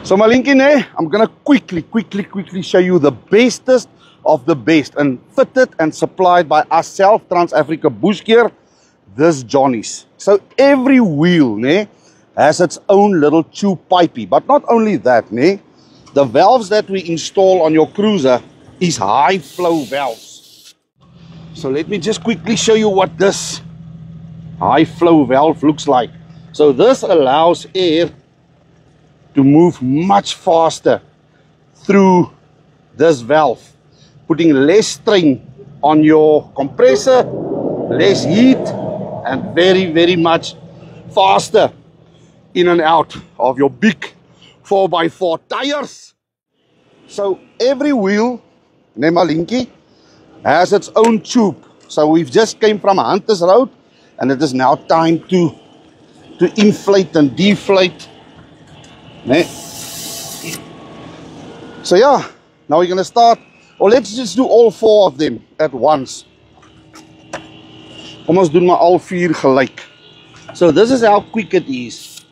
So Malinki, I'm gonna quickly show you the bestest of the best, and fitted and supplied by ourselves, Trans Africa Bush Gear, this Johnny's. So every wheel has its own little tube pipey, but not only that, the valves that we install on your cruiser is high flow valves. So let me just quickly show you what this high flow valve looks like. So this allows air to move much faster through this valve, putting less strain on your compressor, less heat, and very much faster in and out of your big 4x4 tires. So every wheel, Malinki, has its own tube. So we've just came from Hunters Road, and it is now time to inflate and deflate. So yeah, now we're gonna start, or let's just do all 4 of them at once. Kom ons doen maar al 4 gelyk. So this is how quick it is.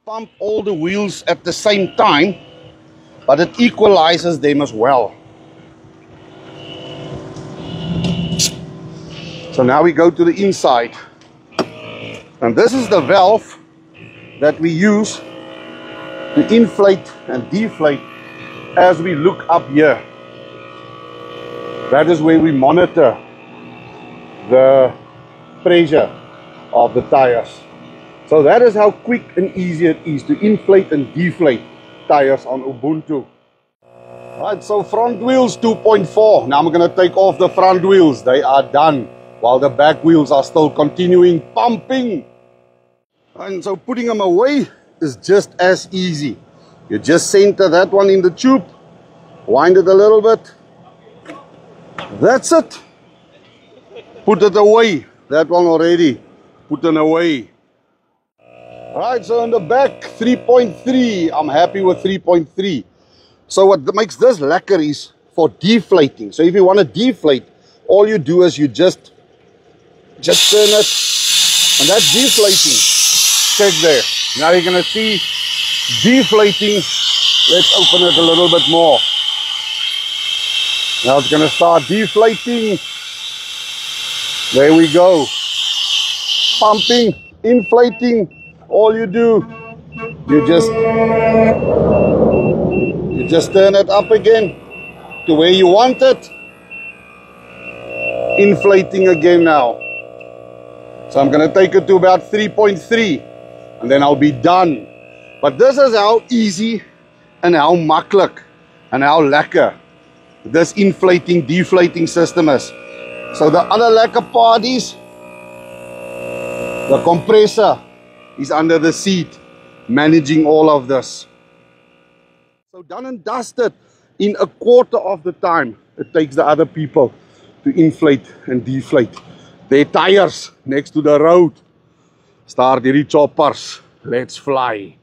Pump all the wheels at the same time, but it equalizes them as well. So now we go to the inside, and this is the valve that we use to inflate and deflate as we look up here. That is where we monitor the pressure of the tires. So that is how quick and easy it is to inflate and deflate tires on Ubuntu. Right, so front wheels 2.4. Now I'm going to take off the front wheels. They are done, while the back wheels are still continuing pumping. And so putting them away is just as easy. You just center that one in the tube, wind it a little bit. That's it. Put it away. That one already put it away. Alright, so in the back 3.3. I'm happy with 3.3. So what makes this lekker is for deflating. So if you want to deflate, all you do is you just turn it, and that's deflating. Check there. Now you're going to see deflating. Let's open it a little bit more. Now it's going to start deflating. There we go. Pumping, inflating. All you do, you just turn it up again to where you want it. Inflating again now. So I'm going to take it to about 3.3, and then I'll be done. But this is how easy and how maklik and how lekker this inflating deflating system is. So the other lekker part is the compressor is under the seat, managing all of this. So done and dusted in a quarter of the time it takes the other people to inflate and deflate their tires next to the road. Start hierdie choppers. Let's fly.